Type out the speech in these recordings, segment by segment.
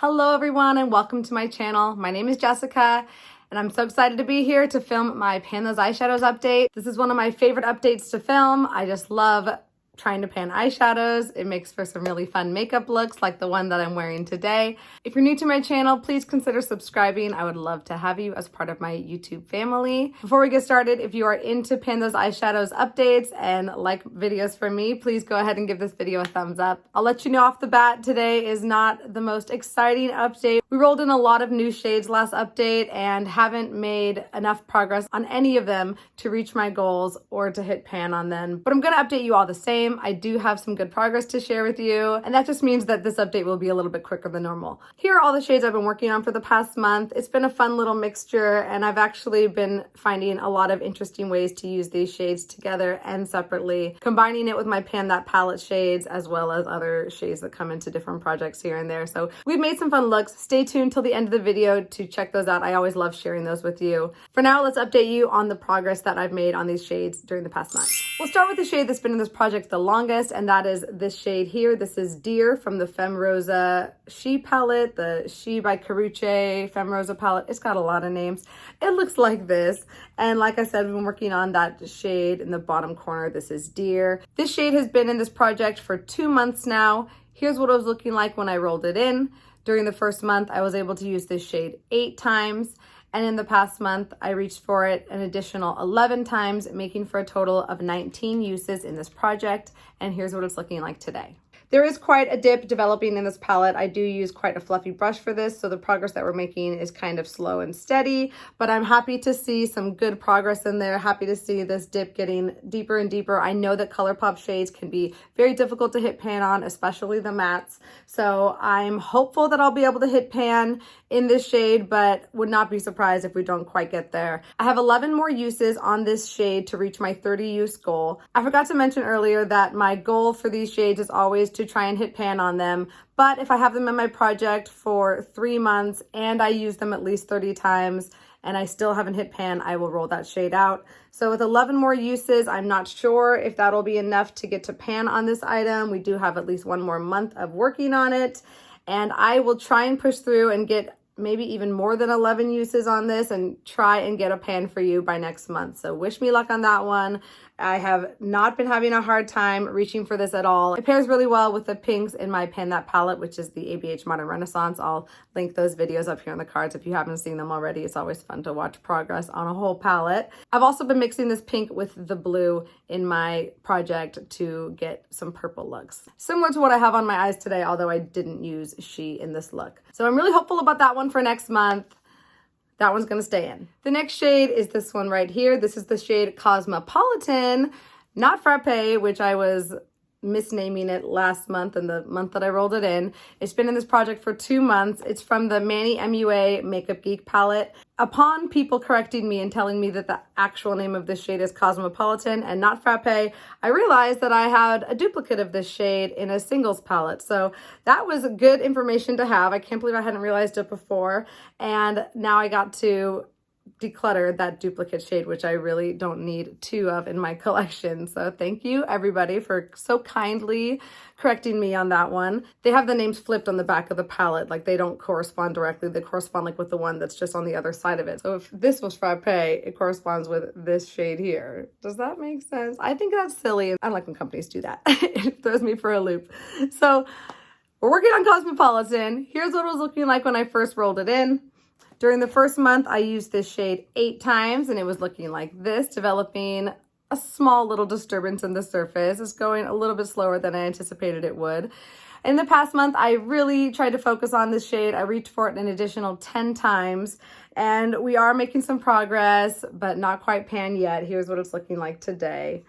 Hello everyone and welcome to my channel. My name is Jessica and I'm so excited to be here to film my Pan Those Eyeshadows update. This is one of my favorite updates to film. I just love trying to pan eyeshadows. It makes for some really fun makeup looks like the one that I'm wearing today. If you're new to my channel, please consider subscribing. I would love to have you as part of my YouTube family. Before we get started, if you are into Pan Those Eyeshadows updates and like videos from me, please go ahead and give this video a thumbs up. I'll let you know off the bat, today is not the most exciting update. We rolled in a lot of new shades last update and haven't made enough progress on any of them to reach my goals or to hit pan on them. But I'm gonna update you all the same. I do have some good progress to share with you, and that just means that this update will be a little bit quicker than normal. Here are all the shades I've been working on for the past month. It's been a fun little mixture, and I've actually been finding a lot of interesting ways to use these shades together and separately, combining it with my Pan That palette shades as well as other shades that come into different projects here and there. So we've made some fun looks. Stay tuned till the end of the video to check those out. I always love sharing those with you. For now, let's update you on the progress that I've made on these shades during the past month. We'll start with the shade that's been in this project the longest, and that is this shade here. This is Dear from the Femme Rosa She palette, the She by Karuche Femme Rosa palette. It's got a lot of names. It looks like this. And like I said, I've been working on that shade in the bottom corner. This is Dear. This shade has been in this project for 2 months now. Here's what it was looking like when I rolled it in. During the first month, I was able to use this shade 8 times. And in the past month, I reached for it an additional 11 times, making for a total of 19 uses in this project. And here's what it's looking like today. There is quite a dip developing in this palette. I do use quite a fluffy brush for this, so the progress that we're making is kind of slow and steady, but I'm happy to see some good progress in there. Happy to see this dip getting deeper and deeper. I know that ColourPop shades can be very difficult to hit pan on, especially the mattes. So I'm hopeful that I'll be able to hit pan in this shade, but would not be surprised if we don't quite get there. I have 11 more uses on this shade to reach my 30 use goal. I forgot to mention earlier that my goal for these shades is always to try and hit pan on them, but if I have them in my project for 3 months and I use them at least 30 times and I still haven't hit pan, I will roll that shade out. So with 11 more uses, I'm not sure if that'll be enough to get to pan on this item. We do have at least 1 more month of working on it, and I will try and push through and get maybe even more than 11 uses on this and try and get a pan for you by next month. So wish me luck on that one. I have not been having a hard time reaching for this at all. It pairs really well with the pinks in my Pan That palette, which is the ABH Modern Renaissance. I'll link those videos up here in the cards if you haven't seen them already. It's always fun to watch progress on a whole palette. I've also been mixing this pink with the blue in my project to get some purple looks. Similar to what I have on my eyes today, although I didn't use She in this look. So I'm really hopeful about that one for next month. That one's gonna stay in. The next shade is this one right here. This is the shade Cosmopolitan, not Frappe, which I was misnaming it last month and the month that I rolled it in. It's been in this project for 2 months. It's from the Manny MUA Makeup Geek palette. Upon people correcting me and telling me that the actual name of this shade is Cosmopolitan and not Frappe, I realized that I had a duplicate of this shade in a singles palette. So that was good information to have. I can't believe I hadn't realized it before. And now I got to declutter that duplicate shade, which I really don't need 2 of in my collection. So thank you everybody for so kindly correcting me on that one. They have the names flipped on the back of the palette, like they don't correspond directly. They correspond like with the one that's just on the other side of it. So if this was Frappe, it corresponds with this shade here. Does that make sense? I think that's silly. I don't like when companies do that. It throws me for a loop. So we're working on Cosmopolitan. Here's what it was looking like when I first rolled it in. During the first month, I used this shade 8 times and it was looking like this, developing a small little disturbance in the surface. It's going a little bit slower than I anticipated it would. In the past month, I really tried to focus on this shade. I reached for it an additional 10 times and we are making some progress, but not quite pan yet. Here's what it's looking like today.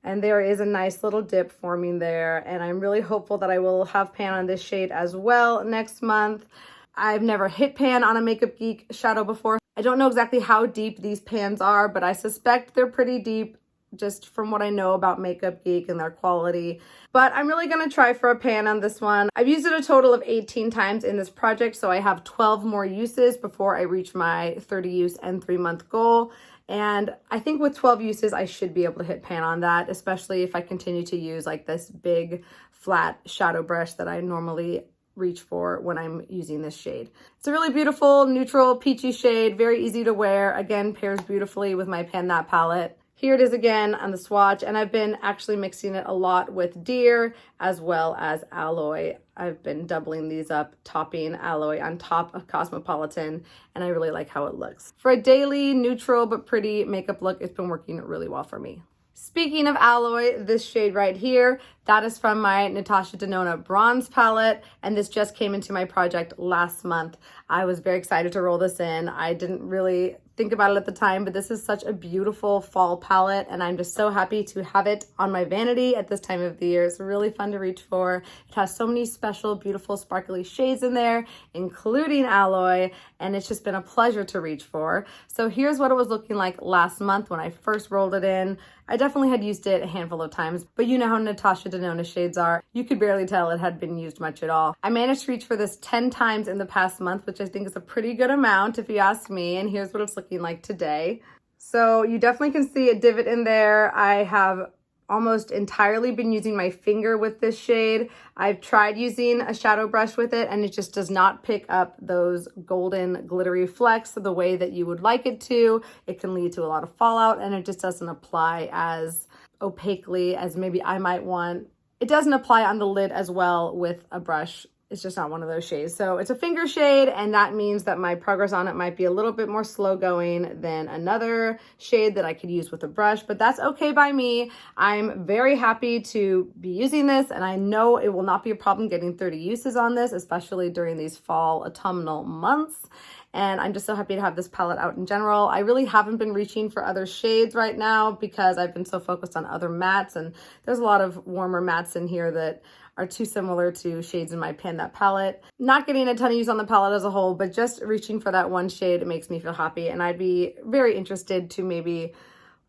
And there is a nice little dip forming there. And I'm really hopeful that I will have pan on this shade as well next month. I've never hit pan on a Makeup Geek shadow before. I don't know exactly how deep these pans are, but I suspect they're pretty deep just from what I know about Makeup Geek and their quality. But I'm really gonna try for a pan on this one. I've used it a total of 18 times in this project, so I have 12 more uses before I reach my 30 use and 3 month goal. And I think with 12 uses, I should be able to hit pan on that, especially if I continue to use like this big flat shadow brush that I normally reach for when I'm using this shade. It's a really beautiful, neutral, peachy shade, very easy to wear. Again, pairs beautifully with my Pan That palette. Here it is again on the swatch, and I've been actually mixing it a lot with Deer as well as Alloy. I've been doubling these up, topping Alloy on top of Cosmopolitan, and I really like how it looks. For a daily, neutral but pretty makeup look, it's been working really well for me. Speaking of Alloy, this shade right here, that is from my Natasha Denona Bronze palette, and this just came into my project last month. I was very excited to roll this in. I didn't really think about it at the time, but this is such a beautiful fall palette, and I'm just so happy to have it on my vanity at this time of the year. It's really fun to reach for. It has so many special, beautiful, sparkly shades in there, including Alloy, and it's just been a pleasure to reach for. So here's what it was looking like last month when I first rolled it in. I definitely had used it a handful of times, but you know how Natasha Denona shades are. You could barely tell it had been used much at all. I managed to reach for this 10 times in the past month, which I think is a pretty good amount if you ask me, and here's what it's looking like today. So you definitely can see a divot in there. I have almost entirely been using my finger with this shade. I've tried using a shadow brush with it, and it just does not pick up those golden glittery flecks the way that you would like it to. It can lead to a lot of fallout, and it just doesn't apply as opaquely as maybe I might want. It doesn't apply on the lid as well with a brush. It's just not one of those shades. So it's a finger shade, and that means that my progress on it might be a little bit more slow going than another shade that I could use with a brush, but that's okay by me. I'm very happy to be using this, and I know it will not be a problem getting 30 uses on this, especially during these fall autumnal months. And I'm just so happy to have this palette out in general. I really haven't been reaching for other shades right now because I've been so focused on other mattes, and there's a lot of warmer mattes in here that are too similar to shades in my Pan That palette. Not getting a ton of use on the palette as a whole, but just reaching for that one shade, it makes me feel happy, and I'd be very interested to maybe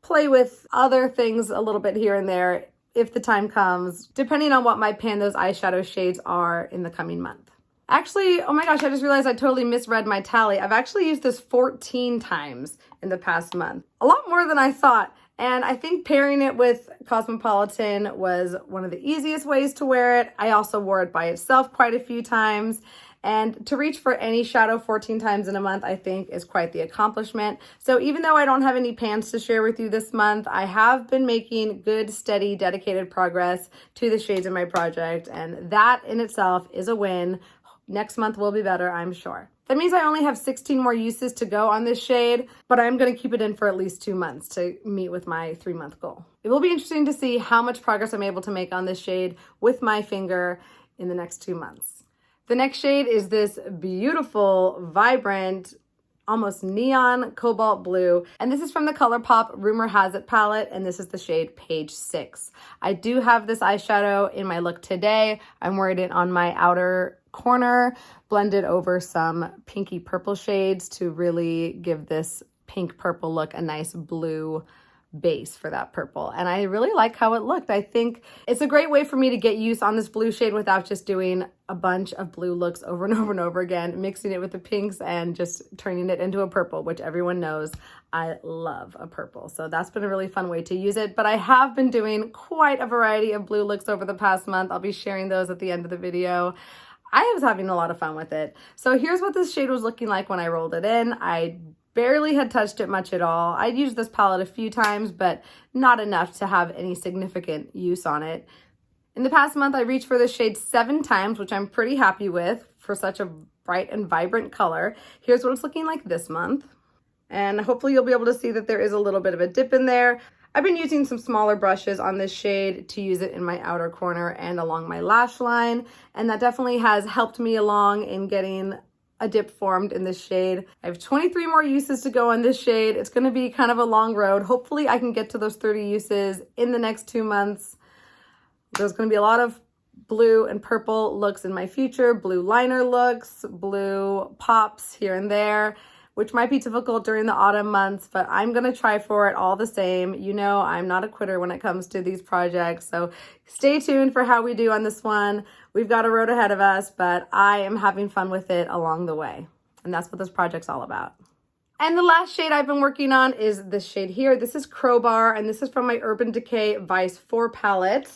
play with other things a little bit here and there if the time comes, depending on what my Pan Those eyeshadow shades are in the coming month. Actually, oh my gosh, I just realized I totally misread my tally. I've actually used this 14 times in the past month. A lot more than I thought. And I think pairing it with Cosmopolitan was one of the easiest ways to wear it. I also wore it by itself quite a few times. And to reach for any shadow 14 times in a month, I think is quite the accomplishment. So even though I don't have any pans to share with you this month, I have been making good, steady, dedicated progress to the shades in my project. And that in itself is a win. Next month will be better, I'm sure. That means I only have 16 more uses to go on this shade, but I'm going to keep it in for at least 2 months to meet with my 3-month goal. It will be interesting to see how much progress I'm able to make on this shade with my finger in the next 2 months. The next shade is this beautiful, vibrant, almost neon cobalt blue, and this is from the ColourPop Rumor Has It palette, and this is the shade Page 6. I do have this eyeshadow in my look today. I'm wearing it on my outer corner, blended over some pinky purple shades to really give this pink purple look a nice blue base for that purple. And I really like how it looked. I think it's a great way for me to get use on this blue shade without just doing a bunch of blue looks over and over and over again, mixing it with the pinks and just turning it into a purple, which everyone knows I love a purple. So that's been a really fun way to use it. But I have been doing quite a variety of blue looks over the past month. I'll be sharing those at the end of the video. I was having a lot of fun with it. So here's what this shade was looking like when I rolled it in. I barely had touched it much at all. I'd used this palette a few times, but not enough to have any significant use on it. In the past month, I reached for this shade 7 times, which I'm pretty happy with for such a bright and vibrant color. Here's what it's looking like this month. And hopefully you'll be able to see that there is a little bit of a dip in there. I've been using some smaller brushes on this shade to use it in my outer corner and along my lash line, and that definitely has helped me along in getting a dip formed in this shade. I have 23 more uses to go on this shade. It's going to be kind of a long road. Hopefully I can get to those 30 uses in the next 2 months. There's going to be a lot of blue and purple looks in my future, blue liner looks, blue pops here and there, which might be difficult during the autumn months, but I'm going to try for it all the same. You know, I'm not a quitter when it comes to these projects, so stay tuned for how we do on this one. We've got a road ahead of us, but I am having fun with it along the way, and that's what this project's all about. And the last shade I've been working on is this shade here. This is Crowbar, and this is from my Urban Decay Vice 4 palette.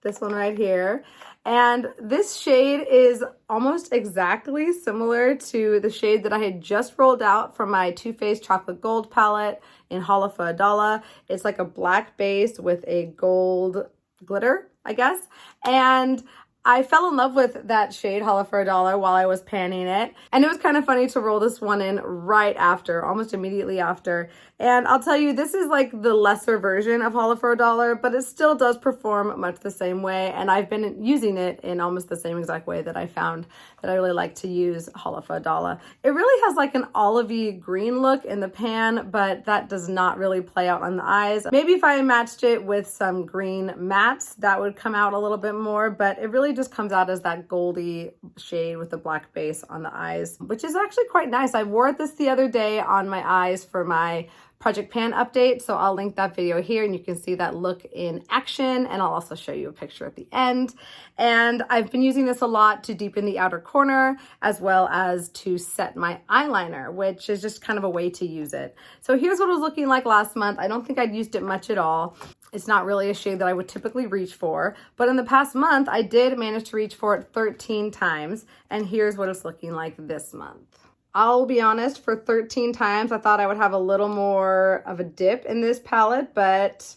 This one right here. And this shade is almost exactly similar to the shade that I had just rolled out from my Too Faced Chocolate Gold palette in Holla for a Dollar. It's like a black base with a gold glitter, I guess. And I fell in love with that shade, Holla for a Dollar, while I was panning it. And it was kind of funny to roll this one in right after, almost immediately after. And I'll tell you, this is like the lesser version of Holla for a Dollar, but it still does perform much the same way. And I've been using it in almost the same exact way that I found that I really like to use Holla for a Dollar. It really has like an olivey green look in the pan, but that does not really play out on the eyes. Maybe if I matched it with some green mattes, that would come out a little bit more, but it really just comes out as that goldy shade with the black base on the eyes, which is actually quite nice. I wore this the other day on my eyes for my Project Pan update, so I'll link that video here and you can see that look in action, and I'll also show you a picture at the end. And I've been using this a lot to deepen the outer corner as well as to set my eyeliner, which is just kind of a way to use it. So here's what it was looking like last month. I don't think I'd used it much at all. It's not really a shade that I would typically reach for, but in the past month, I did manage to reach for it 13 times, and here's what it's looking like this month. I'll be honest, for 13 times, I thought I would have a little more of a dip in this palette, but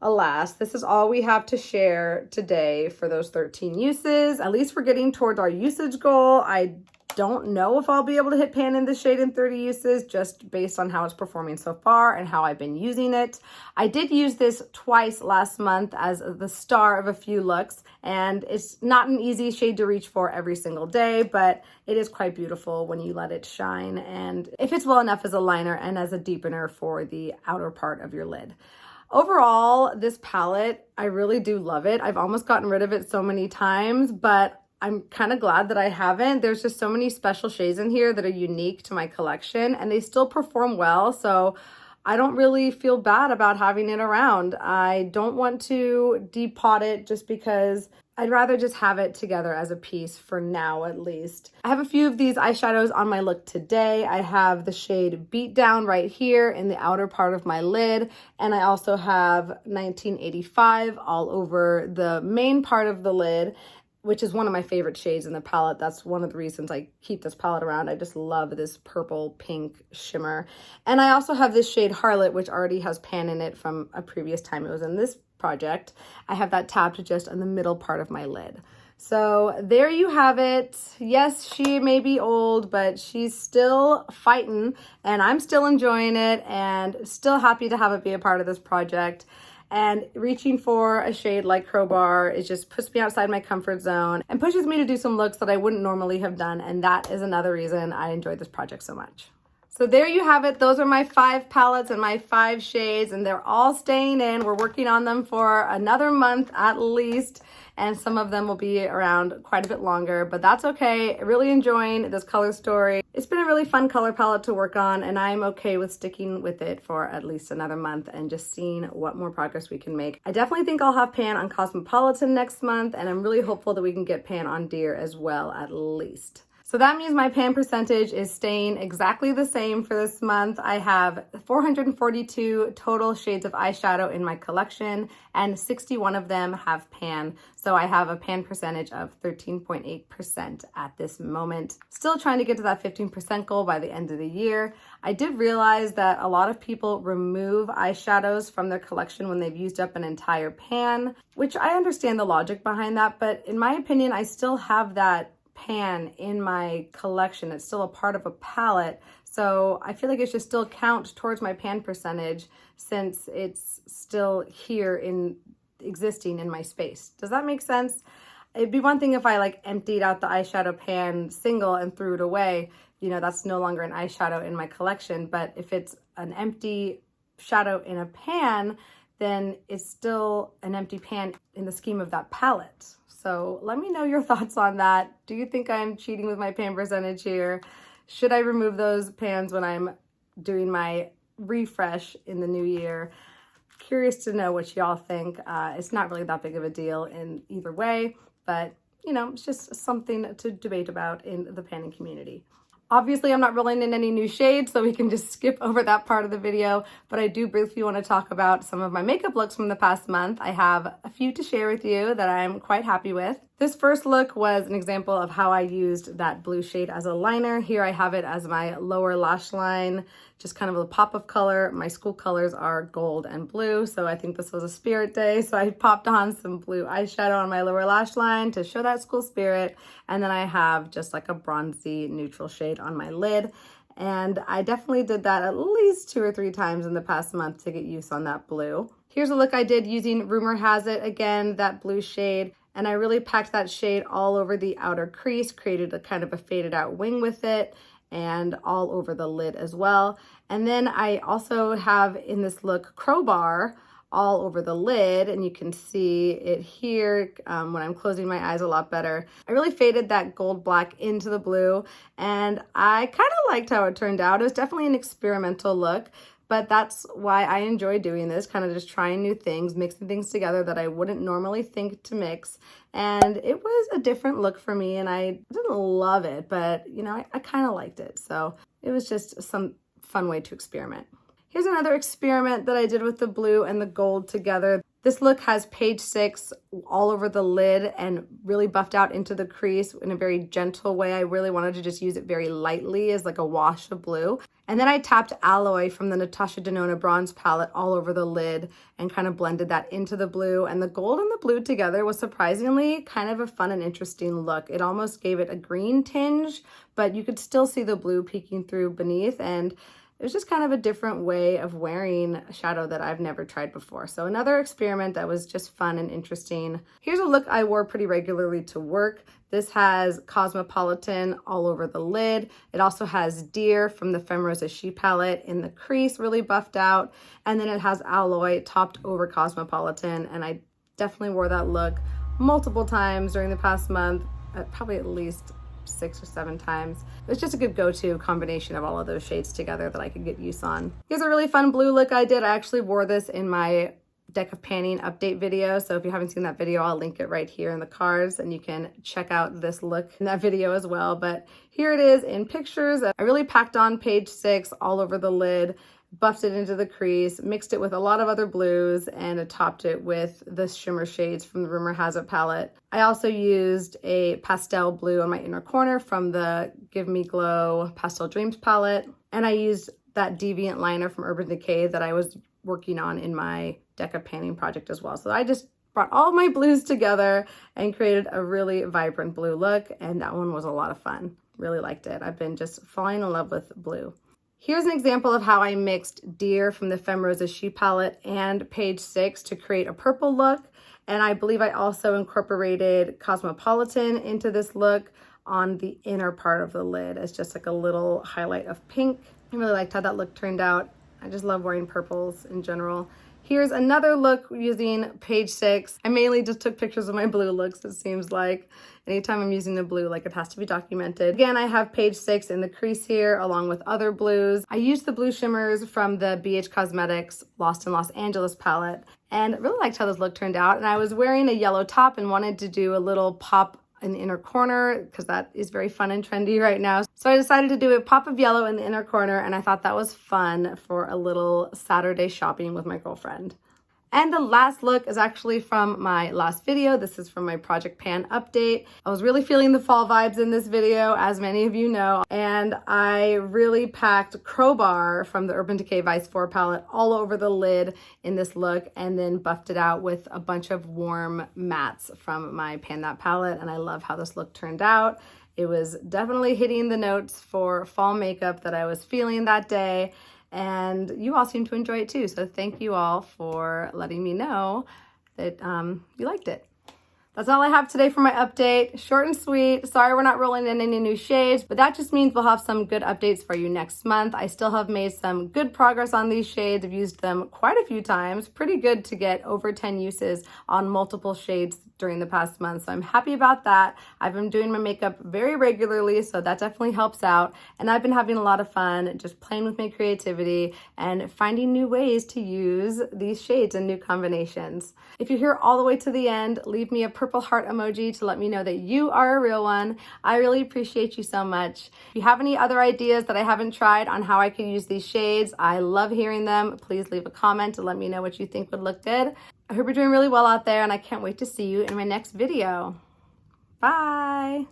alas, this is all we have to share today for those 13 uses. At least we're getting towards our usage goal. I don't know if I'll be able to hit pan in this shade in 30 uses just based on how it's performing so far and how I've been using it. I did use this twice last month as the star of a few looks, and it's not an easy shade to reach for every single day, but it is quite beautiful when you let it shine, and if it's well enough as a liner and as a deepener for the outer part of your lid. Overall, this palette, I really do love it. I've almost gotten rid of it so many times, but I'm kind of glad that I haven't. There's just so many special shades in here that are unique to my collection, and they still perform well, so I don't really feel bad about having it around. I don't want to depot it just because I'd rather just have it together as a piece for now, at least. I have a few of these eyeshadows on my look today. I have the shade Beat Down right here in the outer part of my lid, and I also have 1985 all over the main part of the lid, which is one of my favorite shades in the palette. That's one of the reasons I keep this palette around. I just love this purple pink shimmer. And I also have this shade Harlot, which already has pan in it from a previous time it was in this project. I have that tapped just in the middle part of my lid. So there you have it. Yes, she may be old, but she's still fighting, and I'm still enjoying it and still happy to have it be a part of this project. And reaching for a shade like Crowbar, it just puts me outside my comfort zone and pushes me to do some looks that I wouldn't normally have done. And that is another reason I enjoyed this project so much. So there you have it. Those are my 5 palettes and my 5 shades, and they're all staying in. We're working on them for another month at least, and some of them will be around quite a bit longer, but that's okay. Really enjoying this color story. It's been a really fun color palette to work on, and I'm okay with sticking with it for at least another month and just seeing what more progress we can make. I definitely think I'll have pan on Cosmopolitan next month, and I'm really hopeful that we can get pan on Deer as well, at least. So that means my pan percentage is staying exactly the same for this month. I have 442 total shades of eyeshadow in my collection, and 61 of them have pan. So I have a pan percentage of 13.8% at this moment. Still trying to get to that 15% goal by the end of the year. I did realize that a lot of people remove eyeshadows from their collection when they've used up an entire pan, which I understand the logic behind that, but in my opinion, I still have that pan in my collection. It's still a part of a palette, so I feel like it should still count towards my pan percentage since it's still here in existing in my space. Does that make sense? It'd be one thing if I like emptied out the eyeshadow pan single and threw it away. You know, that's no longer an eyeshadow in my collection, but if it's an empty shadow in a pan, then it's still an empty pan in the scheme of that palette. So let me know your thoughts on that. Do you think I'm cheating with my pan percentage here? Should I remove those pans when I'm doing my refresh in the new year? Curious to know what y'all think. It's not really that big of a deal in either way, but you know, it's just something to debate about in the panning community. Obviously, I'm not rolling in any new shades, so we can just skip over that part of the video, but I do briefly want to talk about some of my makeup looks from the past month. I have a few to share with you that I'm quite happy with. This first look was an example of how I used that blue shade as a liner. Here I have it as my lower lash line, just kind of a pop of color. My school colors are gold and blue, so I think this was a spirit day. So I popped on some blue eyeshadow on my lower lash line to show that school spirit. And then I have just like a bronzy neutral shade on my lid. And I definitely did that at least 2 or 3 times in the past month to get use on that blue. Here's a look I did using Rumor Has It, again, that blue shade. And I really packed that shade all over the outer crease, created a kind of a faded out wing with it, and all over the lid as well. And then I also have in this look Crowbar all over the lid, and you can see it here when I'm closing my eyes a lot better. I really faded that gold black into the blue, and I kind of liked how it turned out. It was definitely an experimental look, but that's why I enjoy doing this, kind of just trying new things, mixing things together that I wouldn't normally think to mix. And it was a different look for me, and I didn't love it, but you know, I kind of liked it. So it was just some fun way to experiment. Here's another experiment that I did with the blue and the gold together. This look has page 6 all over the lid and really buffed out into the crease in a very gentle way. I really wanted to just use it very lightly as like a wash of blue. And then I tapped Alloy from the Natasha Denona bronze palette all over the lid and kind of blended that into the blue. And the gold and the blue together was surprisingly kind of a fun and interesting look. It almost gave it a green tinge, but you could still see the blue peeking through beneath, and it was just kind of a different way of wearing a shadow that I've never tried before. So another experiment that was just fun and interesting. Here's a look I wore pretty regularly to work. This has Cosmopolitan all over the lid. It also has Deer from the Femme Rosa palette in the crease, really buffed out. And then it has Alloy topped over Cosmopolitan. And I definitely wore that look multiple times during the past month, probably at least 6 or 7 times. It's just a good go-to combination of all of those shades together that I could get use on. Here's a really fun blue look I did. I actually wore this in my deck of panning update video, so if you haven't seen that video, I'll link it right here in the cards, and you can check out this look in that video as well. But here it is in pictures. I really packed on page 6 all over the lid, buffed it into the crease, mixed it with a lot of other blues, and topped it with the shimmer shades from the Rumor Has It palette. I also used a pastel blue on my inner corner from the Give Me Glow Pastel Dreams palette, and I used that Deviant liner from Urban Decay that I was working on in my deck of panning project as well. So I just brought all my blues together and created a really vibrant blue look, and that one was a lot of fun. Really liked it. I've been just falling in love with blue. Here's an example of how I mixed Deer from the Femme Rosa palette and page 6 to create a purple look. And I believe I also incorporated Cosmopolitan into this look on the inner part of the lid as just like a little highlight of pink. I really liked how that look turned out. I just love wearing purples in general. Here's another look using page 6. I mainly just took pictures of my blue looks, it seems like. Anytime I'm using the blue, like, it has to be documented. Again, I have page 6 in the crease here along with other blues. I used the blue shimmers from the BH Cosmetics Lost in Los Angeles palette and really liked how this look turned out. And I was wearing a yellow top and wanted to do a little pop in the inner corner because that is very fun and trendy right now. So I decided to do a pop of yellow in the inner corner, and I thought that was fun for a little Saturday shopping with my girlfriend. And the last look is actually from my last video. This is from my Project Pan update. I was really feeling the fall vibes in this video, as many of you know, and I really packed Crowbar from the Urban Decay Vice 4 palette all over the lid in this look, and then buffed it out with a bunch of warm mattes from my Pan That palette, and I love how this look turned out. It was definitely hitting the notes for fall makeup that I was feeling that day. And you all seem to enjoy it too. So thank you all for letting me know that you liked it. That's all I have today for my update. Short and sweet. Sorry we're not rolling in any new shades, but that just means we'll have some good updates for you next month. I still have made some good progress on these shades. I've used them quite a few times. Pretty good to get over 10 uses on multiple shades during the past month. So I'm happy about that. I've been doing my makeup very regularly, so that definitely helps out. And I've been having a lot of fun just playing with my creativity and finding new ways to use these shades and new combinations. If you're here all the way to the end, leave me a purple heart emoji to let me know that you are a real one. I really appreciate you so much. If you have any other ideas that I haven't tried on how I can use these shades, I love hearing them. Please leave a comment to let me know what you think would look good. I hope you're doing really well out there, and I can't wait to see you in my next video. Bye.